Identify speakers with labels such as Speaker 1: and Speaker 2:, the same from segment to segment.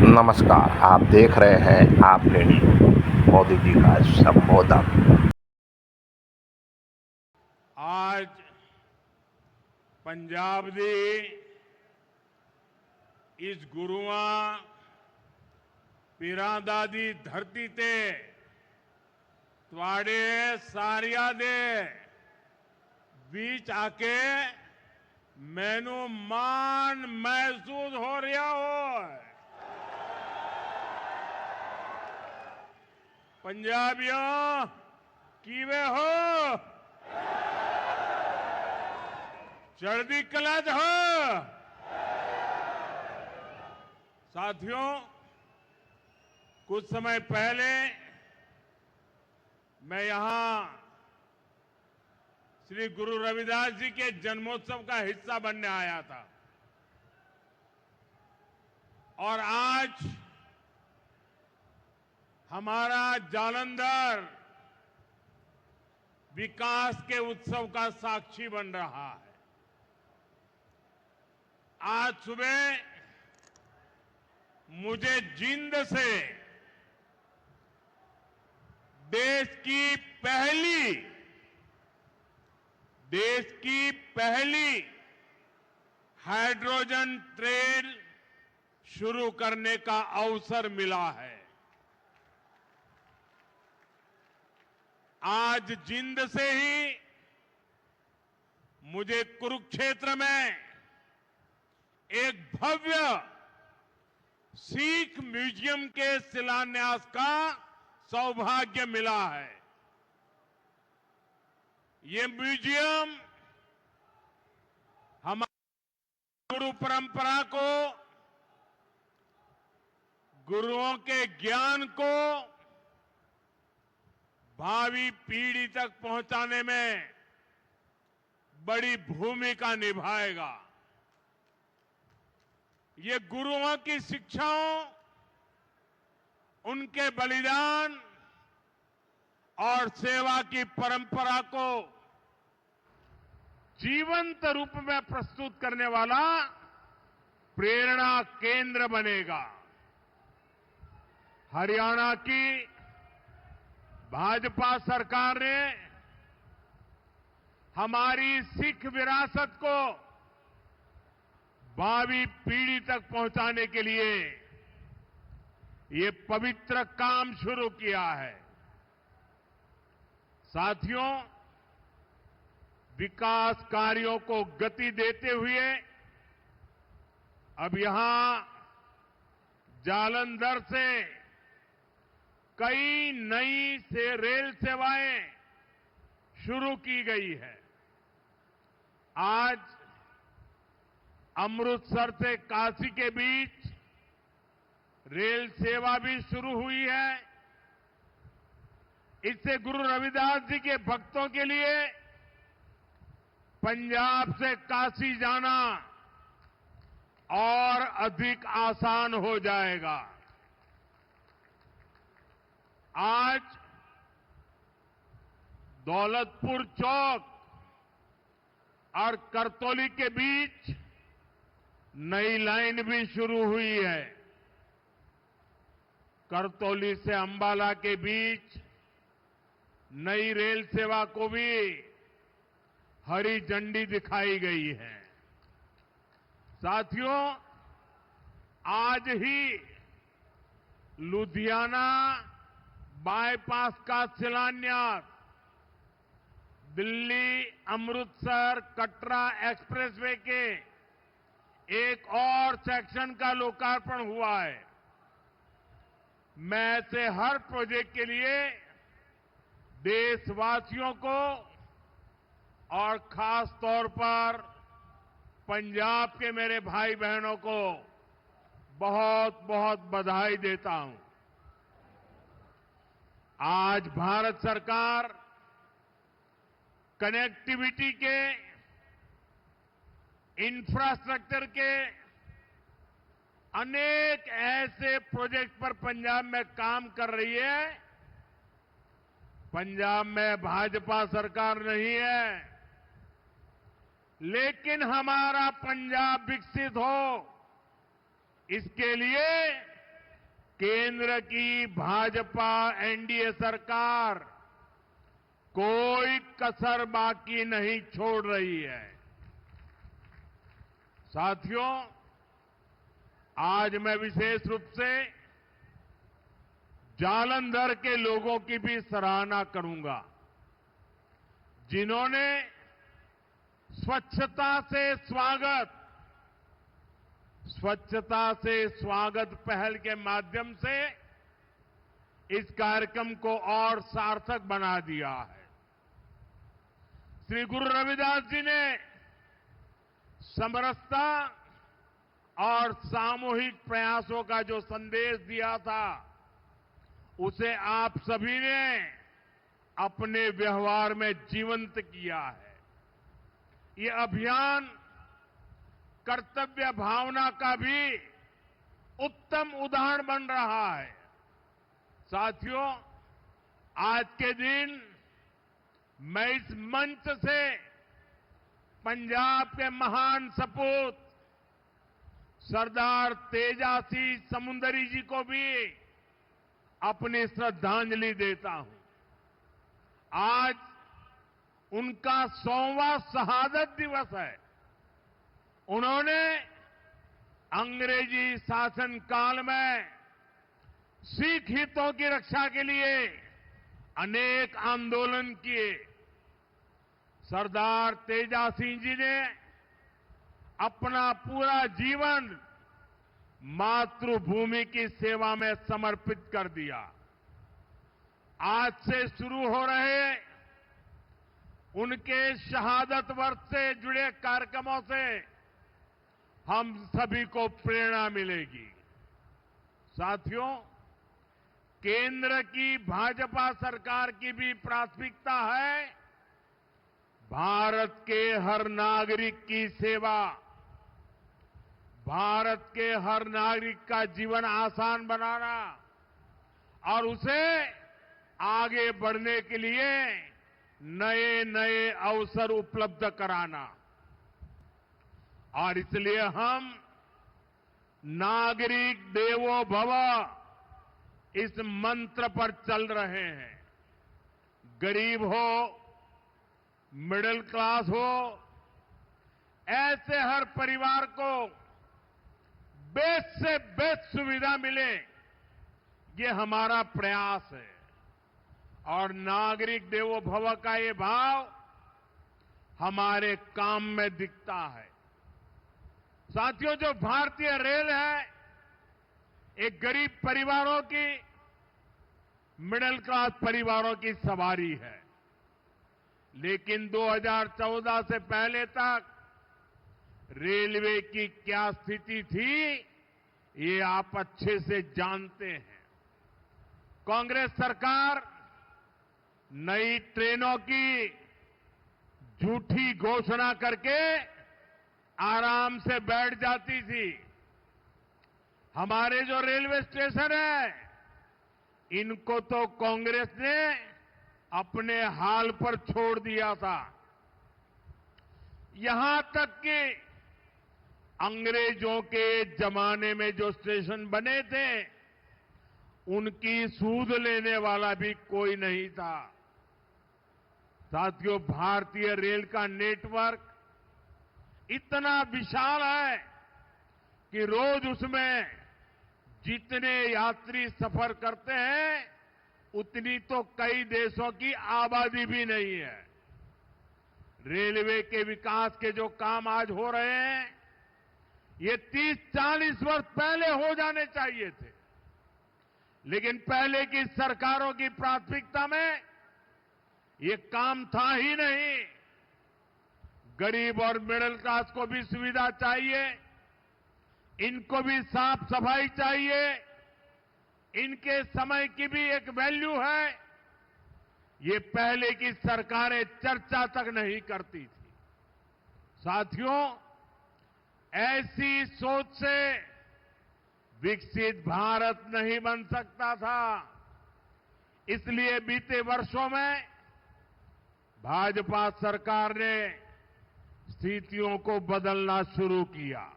Speaker 1: नमस्कार, आप देख रहे हैं आप रेडियो मोदी जी का संबोधन।
Speaker 2: आज पंजाब दी इस गुरुआं पीरां दी धरती ते तुहाडे सारियां दे बीच आके मैनू मान महसूस हो रहा हो। पंजाबियों किवे हो? चढ़दी कला च हो? साथियों, कुछ समय पहले मैं यहां श्री गुरु रविदास जी के जन्मोत्सव का हिस्सा बनने आया था और आज हमारा जालंधर विकास के उत्सव का साक्षी बन रहा है। आज सुबह मुझे जिंद से देश की पहली हाइड्रोजन ट्रेन शुरू करने का अवसर मिला है। आज जिंद से ही मुझे कुरुक्षेत्र में एक भव्य सिख म्यूजियम के शिलान्यास का सौभाग्य मिला है। ये म्यूजियम हमारी गुरु परंपरा को, गुरुओं के ज्ञान को भावी पीढ़ी तक पहुंचाने में बड़ी भूमिका निभाएगा। ये गुरुओं की शिक्षाओं, उनके बलिदान और सेवा की परंपरा को जीवंत रूप में प्रस्तुत करने वाला प्रेरणा केंद्र बनेगा। हरियाणा की भाजपा सरकार ने हमारी सिख विरासत को भावी पीढ़ी तक पहुंचाने के लिए ये पवित्र काम शुरू किया है। साथियों, विकास कार्यों को गति देते हुए अब यहां जालंधर से कई नई रेल सेवाएं शुरू की गई है। आज अमृतसर से काशी के बीच रेल सेवा भी शुरू हुई है। इससे गुरु रविदास जी के भक्तों के लिए पंजाब से काशी जाना और अधिक आसान हो जाएगा। आज दौलतपुर चौक और करतौली के बीच नई लाइन भी शुरू हुई है। करतौली से अंबाला के बीच नई रेल सेवा को भी हरी झंडी दिखाई गई है। साथियों, आज ही लुधियाना बाईपास का शिलान्यास, दिल्ली अमृतसर कटरा एक्सप्रेसवे के एक और सेक्शन का लोकार्पण हुआ है। मैं ऐसे हर प्रोजेक्ट के लिए देशवासियों को और खास तौर पर पंजाब के मेरे भाई बहनों को बहुत बहुत बधाई देता हूं। आज भारत सरकार कनेक्टिविटी के, इंफ्रास्ट्रक्चर के अनेक ऐसे प्रोजेक्ट पर पंजाब में काम कर रही है। पंजाब में भाजपा सरकार नहीं है, लेकिन हमारा पंजाब विकसित हो, इसके लिए केंद्र की भाजपा एनडीए सरकार कोई कसर बाकी नहीं छोड़ रही है। साथियों, आज मैं विशेष रूप से जालंधर के लोगों की भी सराहना करूंगा, जिन्होंने स्वच्छता से स्वागत पहल के माध्यम से इस कार्यक्रम को और सार्थक बना दिया है। श्री गुरु रविदास जी ने समरसता और सामूहिक प्रयासों का जो संदेश दिया था, उसे आप सभी ने अपने व्यवहार में जीवंत किया है। ये अभियान कर्तव्य भावना का भी उत्तम उदाहरण बन रहा है। साथियों, आज के दिन मैं इस मंच से पंजाब के महान सपूत सरदार तेजा सिंह समुंदरी जी को भी अपनी श्रद्धांजलि देता हूं। आज उनका 100वां शहादत दिवस है। उन्होंने अंग्रेजी शासन काल में सिख हितों की रक्षा के लिए अनेक आंदोलन किए। सरदार तेजा सिंह जी ने अपना पूरा जीवन मातृभूमि की सेवा में समर्पित कर दिया। आज से शुरू हो रहे उनके शहादत वर्ष से जुड़े कार्यक्रमों से हम सभी को प्रेरणा मिलेगी। साथियों, केंद्र की भाजपा सरकार की भी प्राथमिकता है भारत के हर नागरिक की सेवा, भारत के हर नागरिक का जीवन आसान बनाना और उसे आगे बढ़ने के लिए नए नए अवसर उपलब्ध कराना। और इसलिए हम नागरिक देवो भव इस मंत्र पर चल रहे हैं। गरीब हो, मिडिल क्लास हो, ऐसे हर परिवार को बेस्ट से बेस्ट सुविधा मिले, ये हमारा प्रयास है। और नागरिक देवो भव का ये भाव हमारे काम में दिखता है। साथियों, जो भारतीय रेल है, एक गरीब परिवारों की, मिडिल क्लास परिवारों की सवारी है। लेकिन 2014 से पहले तक रेलवे की क्या स्थिति थी, ये आप अच्छे से जानते हैं। कांग्रेस सरकार नई ट्रेनों की झूठी घोषणा करके आराम से बैठ जाती थी। हमारे जो रेलवे स्टेशन है, इनको तो कांग्रेस ने अपने हाल पर छोड़ दिया था। यहां तक कि अंग्रेजों के जमाने में जो स्टेशन बने थे, उनकी सूध लेने वाला भी कोई नहीं था। साथियों, भारतीय रेल का नेटवर्क इतना विशाल है कि रोज उसमें जितने यात्री सफर करते हैं, उतनी तो कई देशों की आबादी भी नहीं है। रेलवे के विकास के जो काम आज हो रहे हैं, ये 30-40 वर्ष पहले हो जाने चाहिए थे। लेकिन पहले की सरकारों की प्राथमिकता में ये काम था ही नहीं। गरीब और मिडिल क्लास को भी सुविधा चाहिए, इनको भी साफ सफाई चाहिए, इनके समय की भी एक वैल्यू है। ये पहले की सरकारें चर्चा तक नहीं करती थी। साथियों, ऐसी सोच से विकसित भारत नहीं बन सकता था। इसलिए बीते वर्षों में भाजपा सरकार ने स्थितियों को बदलना शुरू किया।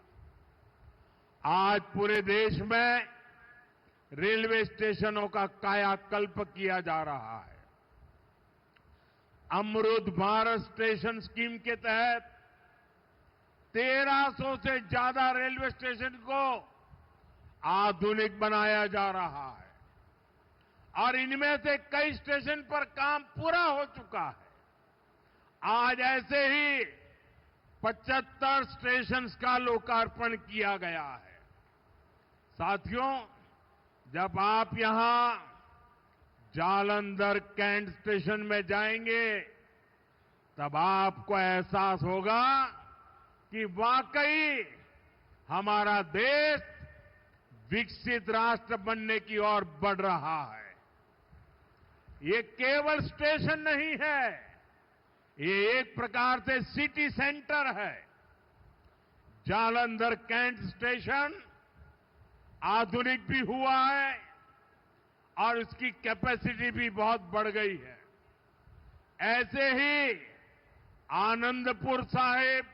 Speaker 2: आज पूरे देश में रेलवे स्टेशनों का कायाकल्प किया जा रहा है। अमृत भारत स्टेशन स्कीम के तहत 1300 से ज्यादा रेलवे स्टेशन को आधुनिक बनाया जा रहा है और इनमें से कई स्टेशन पर काम पूरा हो चुका है। आज ऐसे ही 75 स्टेशन का लोकार्पण किया गया है। साथियों, जब आप यहां जालंधर कैंट स्टेशन में जाएंगे तब आपको एहसास होगा कि वाकई हमारा देश विकसित राष्ट्र बनने की ओर बढ़ रहा है। ये केवल स्टेशन नहीं है, ये एक प्रकार से सिटी सेंटर है। जालंधर कैंट स्टेशन आधुनिक भी हुआ है और इसकी कैपेसिटी भी बहुत बढ़ गई है। ऐसे ही आनंदपुर साहिब,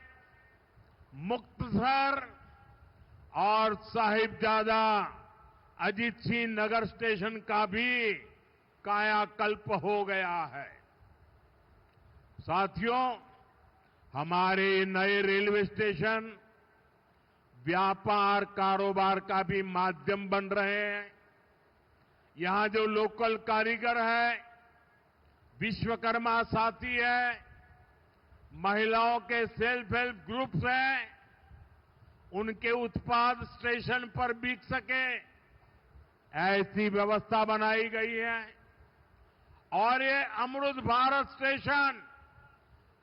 Speaker 2: मुक्तसर और साहिबजादा अजीत सिंह नगर स्टेशन का भी कायाकल्प हो गया है। साथियों, हमारे नए रेलवे स्टेशन व्यापार कारोबार का भी माध्यम बन रहे हैं। यहां जो लोकल कारीगर है, विश्वकर्मा साथी है, महिलाओं के सेल्फ हेल्प ग्रुप्स हैं, उनके उत्पाद स्टेशन पर बिक सके, ऐसी व्यवस्था बनाई गई है। और ये अमृत भारत स्टेशन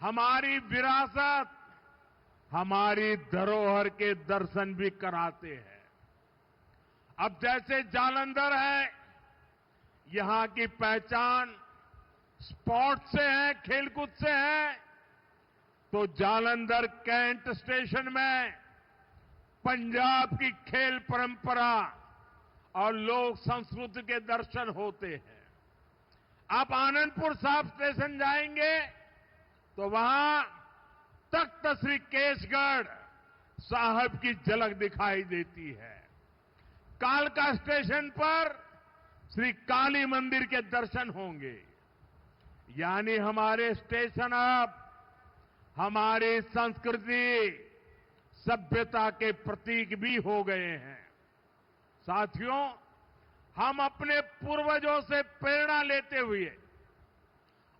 Speaker 2: हमारी विरासत, हमारी धरोहर के दर्शन भी कराते हैं। अब जैसे जालंधर है, यहां की पहचान स्पोर्ट्स से है, खेलकूद से है, तो जालंधर कैंट स्टेशन में पंजाब की खेल परंपरा और लोक संस्कृति के दर्शन होते हैं। आप आनंदपुर साहिब स्टेशन जाएंगे तो वहां तख्त श्री केसगढ़ साहब की झलक दिखाई देती है। कालका स्टेशन पर श्री काली मंदिर के दर्शन होंगे। यानी हमारे स्टेशन अब हमारी संस्कृति, सभ्यता के प्रतीक भी हो गए हैं। साथियों, हम अपने पूर्वजों से प्रेरणा लेते हुए,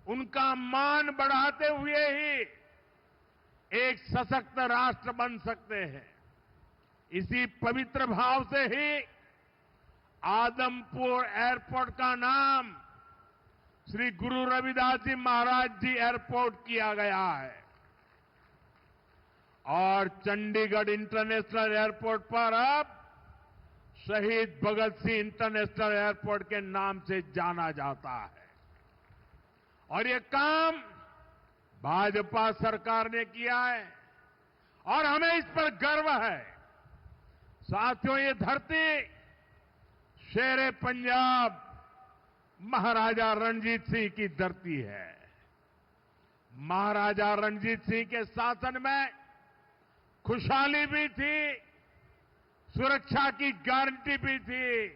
Speaker 2: उनका मान बढ़ाते हुए ही एक सशक्त राष्ट्र बन सकते हैं। इसी पवित्र भाव से ही आदमपुर एयरपोर्ट का नाम श्री गुरु रविदास जी महाराज जी एयरपोर्ट किया गया है और चंडीगढ़ इंटरनेशनल एयरपोर्ट पर अब शहीद भगत सिंह इंटरनेशनल एयरपोर्ट के नाम से जाना जाता है। और ये काम भाजपा सरकार ने किया है और हमें इस पर गर्व है। साथियों, ये धरती शेरे पंजाब महाराजा रणजीत सिंह की धरती है। महाराजा रणजीत सिंह के शासन में खुशहाली भी थी, सुरक्षा की गारंटी भी थी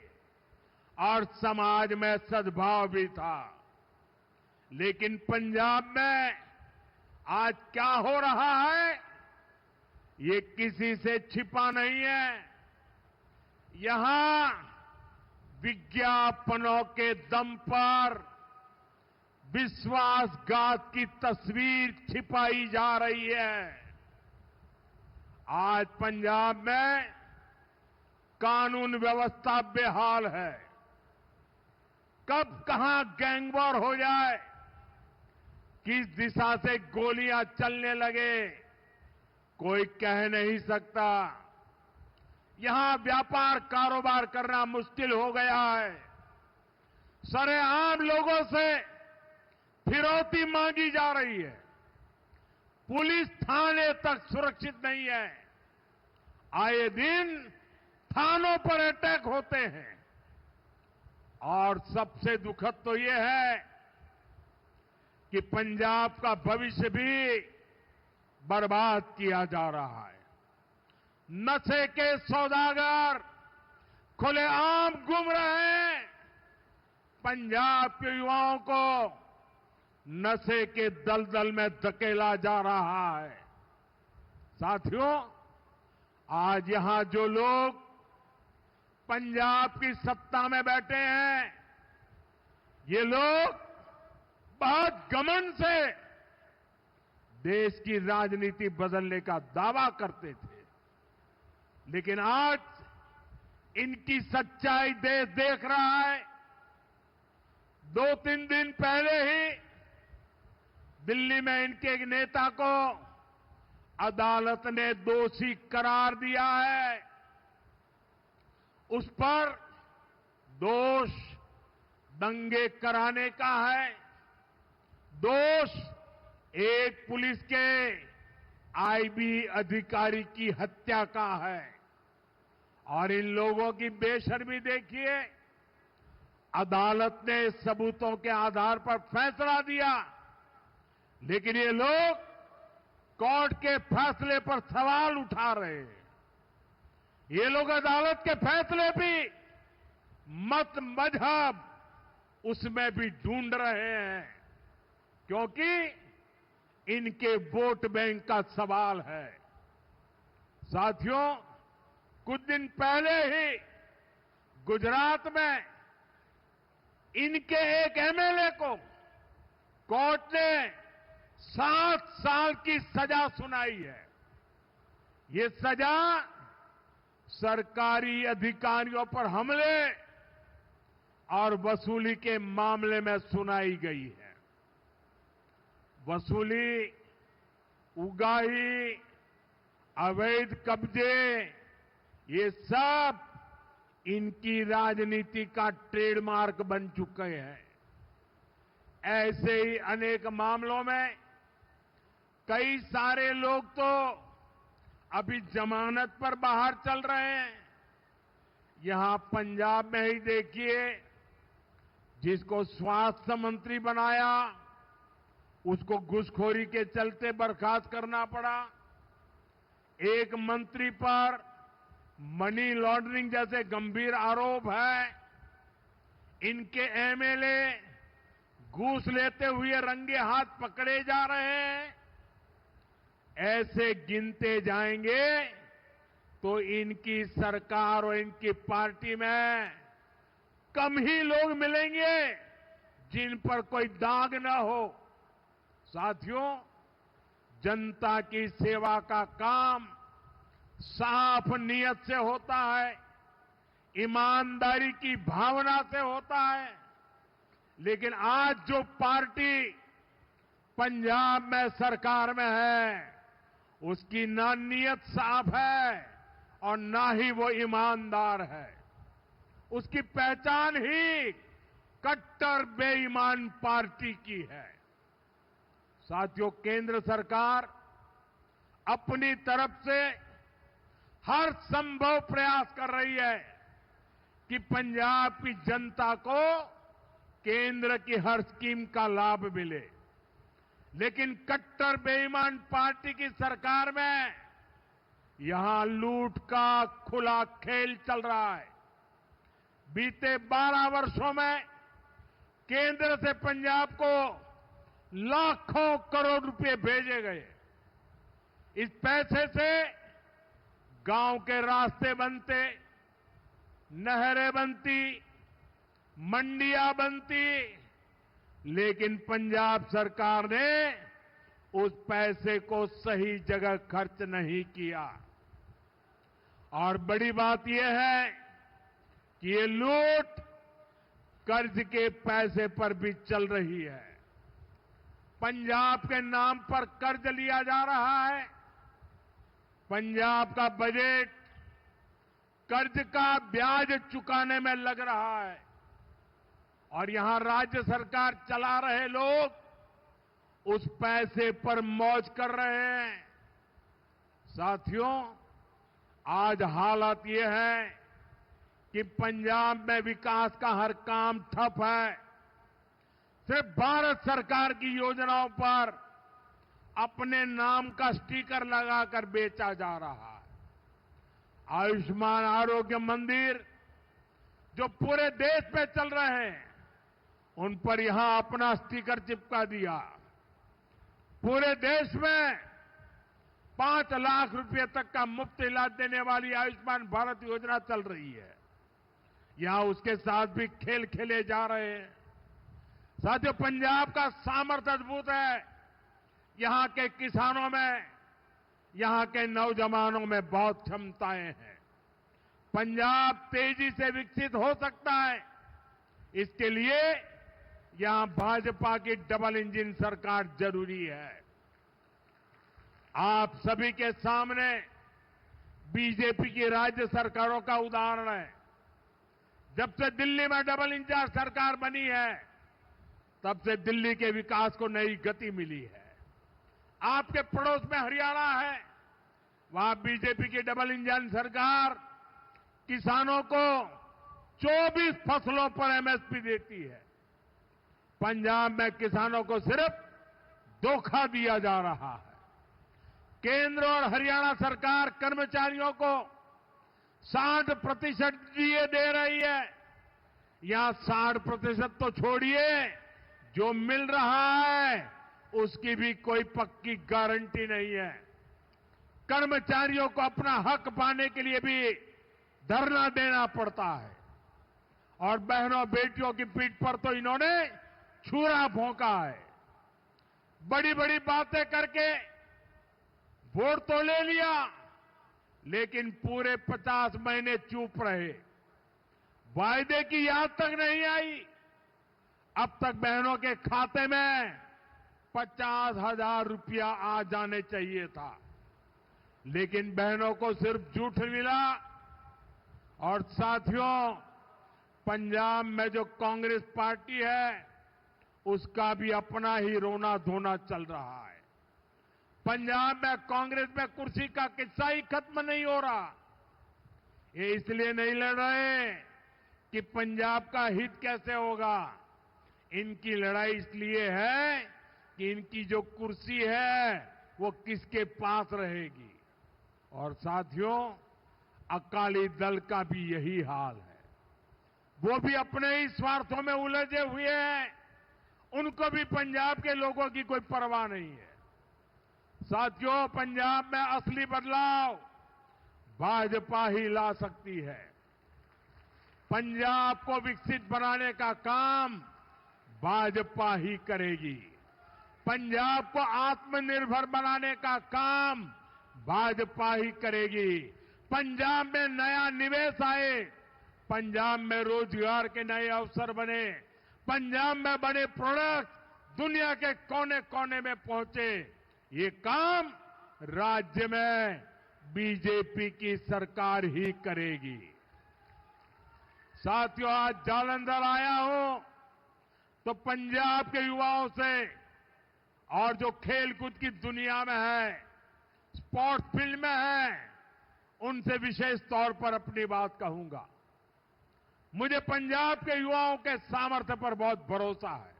Speaker 2: और समाज में सद्भाव भी था। लेकिन पंजाब में आज क्या हो रहा है, ये किसी से छिपा नहीं है। यहां विज्ञापनों के दम पर विश्वासघात की तस्वीर छिपाई जा रही है। आज पंजाब में कानून व्यवस्था बेहाल है। कब कहां गैंगवॉर हो जाए, किस दिशा से गोलियां चलने लगे, कोई कह नहीं सकता। यहां व्यापार कारोबार करना मुश्किल हो गया है। सरेआम लोगों से फिरौती मांगी जा रही है। पुलिस थाने तक सुरक्षित नहीं है। आए दिन थानों पर अटैक होते हैं और सबसे दुखद तो ये है कि पंजाब का भविष्य भी बर्बाद किया जा रहा है। नशे के सौदागर खुलेआम घूम रहे हैं। पंजाब के युवाओं को नशे के दलदल में धकेला जा रहा है। साथियों, आज यहां जो लोग पंजाब की सत्ता में बैठे हैं, ये लोग बहुत घमंड से देश की राजनीति बदलने का दावा करते थे, लेकिन आज इनकी सच्चाई देश देख रहा है। 2-3 दिन पहले ही दिल्ली में इनके एक नेता को अदालत ने दोषी करार दिया है। उस पर दोष दंगे कराने का है, दोष एक पुलिस के आईबी अधिकारी की हत्या का है। और इन लोगों की बेशर्मी देखिए, अदालत ने सबूतों के आधार पर फैसला दिया, लेकिन ये लोग कोर्ट के फैसले पर सवाल उठा रहे हैं। ये लोग अदालत के फैसले भी मत मजहब उसमें भी ढूंढ रहे हैं, क्योंकि इनके वोट बैंक का सवाल है। साथियों, कुछ दिन पहले ही गुजरात में इनके एक एमएलए को कोर्ट ने 7 साल की सजा सुनाई है। ये सजा सरकारी अधिकारियों पर हमले और वसूली के मामले में सुनाई गई है। वसूली, उगाही, अवैध कब्जे, ये सब इनकी राजनीति का ट्रेडमार्क बन चुके हैं। ऐसे ही अनेक मामलों में कई सारे लोग तो अभी जमानत पर बाहर चल रहे हैं। यहां पंजाब में ही देखिए, जिसको स्वास्थ्य मंत्री बनाया उसको घूसखोरी के चलते बर्खास्त करना पड़ा। एक मंत्री पर मनी लॉन्ड्रिंग जैसे गंभीर आरोप है। इनके एमएलए घूस लेते हुए रंगे हाथ पकड़े जा रहे हैं। ऐसे गिनते जाएंगे तो इनकी सरकार और इनकी पार्टी में कम ही लोग मिलेंगे जिन पर कोई दाग न हो। साथियों, जनता की सेवा का काम साफ नीयत से होता है, ईमानदारी की भावना से होता है। लेकिन आज जो पार्टी पंजाब में सरकार में है, उसकी ना नीयत साफ है और ना ही वो ईमानदार है। उसकी पहचान ही कट्टर बेईमान पार्टी की है। साथियों, केंद्र सरकार अपनी तरफ से हर संभव प्रयास कर रही है कि पंजाब की जनता को केंद्र की हर स्कीम का लाभ मिले। लेकिन कट्टर बेईमान पार्टी की सरकार में यहां लूट का खुला खेल चल रहा है। बीते 12 वर्षों में केंद्र से पंजाब को लाखों करोड़ रुपए भेजे गए। इस पैसे से गांव के रास्ते बनते, नहरें बनती, मंडियां बनती, लेकिन पंजाब सरकार ने उस पैसे को सही जगह खर्च नहीं किया। और बड़ी बात यह है कि ये लूट कर्ज के पैसे पर भी चल रही है। पंजाब के नाम पर कर्ज लिया जा रहा है। पंजाब का बजट कर्ज का ब्याज चुकाने में लग रहा है और यहां राज्य सरकार चला रहे लोग उस पैसे पर मौज कर रहे हैं। साथियों, आज हालत ये है कि पंजाब में विकास का हर काम ठप है। सिर्फ भारत सरकार की योजनाओं पर अपने नाम का स्टिकर लगाकर बेचा जा रहा है। आयुष्मान आरोग्य मंदिर जो पूरे देश में चल रहे हैं उन पर यहां अपना स्टिकर चिपका दिया। पूरे देश में 5 लाख रुपए तक का मुफ्त इलाज देने वाली आयुष्मान भारत योजना चल रही है। यहां उसके साथ भी खेल खेले जा रहे हैं। साथियों, पंजाब का सामर्थ्य अद्भुत है। यहां के किसानों में, यहां के नौजवानों में बहुत क्षमताएं हैं। पंजाब तेजी से विकसित हो सकता है। इसके लिए यहां भाजपा की डबल इंजन सरकार जरूरी है। आप सभी के सामने बीजेपी की राज्य सरकारों का उदाहरण है। जब से दिल्ली में डबल इंजन सरकार बनी है, तब से दिल्ली के विकास को नई गति मिली है। आपके पड़ोस में हरियाणा है, वहां बीजेपी की डबल इंजन सरकार किसानों को 24 फसलों पर एमएसपी देती है। पंजाब में किसानों को सिर्फ धोखा दिया जा रहा है। केंद्र और हरियाणा सरकार कर्मचारियों को 60% डीए दे रही है। यहां 60% तो छोड़िए, जो मिल रहा है उसकी भी कोई पक्की गारंटी नहीं है। कर्मचारियों को अपना हक पाने के लिए भी धरना देना पड़ता है। और बहनों बेटियों की पीठ पर तो इन्होंने छुरा भोंका है। बड़ी बड़ी बातें करके वोट तो ले लिया, लेकिन पूरे 50 महीने चुप रहे। वायदे की याद तक नहीं आई। अब तक बहनों के खाते में 50,000 रुपया आ जाने चाहिए था, लेकिन बहनों को सिर्फ झूठ मिला। और साथियों, पंजाब में जो कांग्रेस पार्टी है, उसका भी अपना ही रोना धोना चल रहा है। पंजाब में कांग्रेस में कुर्सी का किस्सा ही खत्म नहीं हो रहा। ये इसलिए नहीं लड़ रहे कि पंजाब का हित कैसे होगा। इनकी लड़ाई इसलिए है कि इनकी जो कुर्सी है वो किसके पास रहेगी। और साथियों, अकाली दल का भी यही हाल है। वो भी अपने ही स्वार्थों में उलझे हुए हैं। उनको भी पंजाब के लोगों की कोई परवाह नहीं है। साथियों, पंजाब में असली बदलाव भाजपा ही ला सकती है। पंजाब को विकसित बनाने का काम भाजपा ही करेगी। पंजाब को आत्मनिर्भर बनाने का काम भाजपा ही करेगी। पंजाब में नया निवेश आए, पंजाब में रोजगार के नए अवसर बने, पंजाब में बने प्रोडक्ट दुनिया के कोने कोने में पहुंचे, ये काम राज्य में बीजेपी की सरकार ही करेगी। साथियों, आज जालंधर आया हूं तो पंजाब के युवाओं से और जो खेलकूद की दुनिया में है, स्पोर्ट्स फील्ड में है, उनसे विशेष तौर पर अपनी बात कहूंगा। मुझे पंजाब के युवाओं के सामर्थ्य पर बहुत भरोसा है।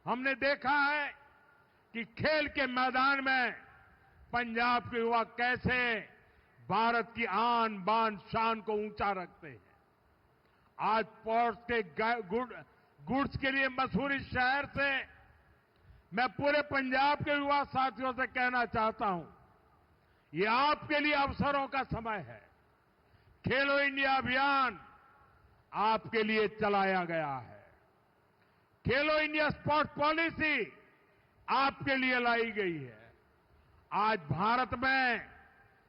Speaker 2: हमने देखा है कि खेल के मैदान में पंजाब के युवा कैसे भारत की आन बान शान को ऊंचा रखते हैं। आज स्पोर्ट्स के गुड्स के लिए मशहूर इस शहर से मैं पूरे पंजाब के युवा साथियों से कहना चाहता हूं, ये आपके लिए अवसरों का समय है। खेलो इंडिया अभियान आपके लिए चलाया गया है। खेलो इंडिया स्पोर्ट्स पॉलिसी आपके लिए लाई गई है। आज भारत में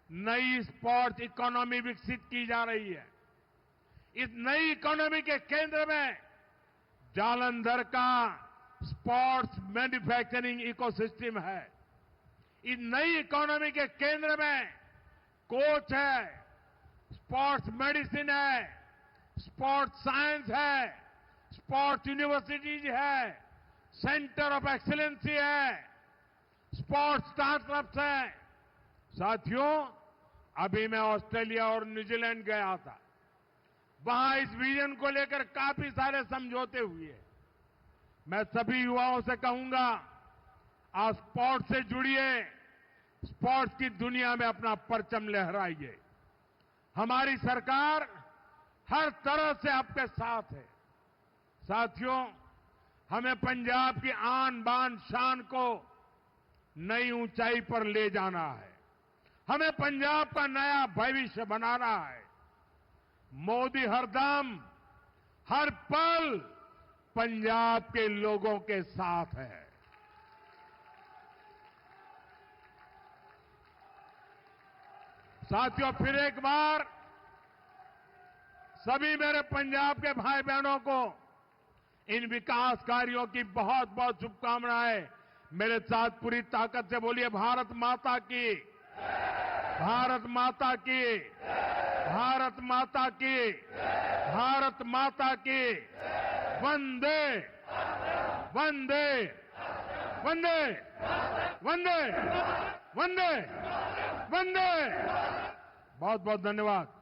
Speaker 2: नई स्पोर्ट्स इकोनॉमी विकसित की जा रही है। इस नई इकोनॉमी के केंद्र में जालंधर का स्पोर्ट्स मैन्युफैक्चरिंग इकोसिस्टम है। इस नई इकोनॉमी के केंद्र में कोच है, स्पोर्ट्स मेडिसिन है, स्पोर्ट्स साइंस है, स्पोर्ट्स यूनिवर्सिटीज है, सेंटर ऑफ एक्सीलेंसी है, स्पोर्ट्स स्टार्टअप्स है। साथियों, अभी मैं ऑस्ट्रेलिया और न्यूजीलैंड गया था। वहां इस विजन को लेकर काफी सारे समझौते हुए। मैं सभी युवाओं से कहूंगा, आप स्पोर्ट्स से जुड़िए, स्पोर्ट्स की दुनिया में अपना परचम लहराइए। हमारी सरकार हर तरह से आपके साथ है। साथियों, हमें पंजाब की आन बान शान को नई ऊंचाई पर ले जाना है। हमें पंजाब का नया भविष्य बनाना है। मोदी हरदम हर पल पंजाब के लोगों के साथ है। साथियों, फिर एक बार सभी मेरे पंजाब के भाई बहनों को इन विकास कार्यों की बहुत बहुत शुभकामनाएं। मेरे साथ पूरी ताकत से बोलिए, भारत माता की, भारत माता की, भारत माता की, भारत माता की। वंदे वंदे वंदे वंदे वंदे वंदे। बहुत बहुत धन्यवाद।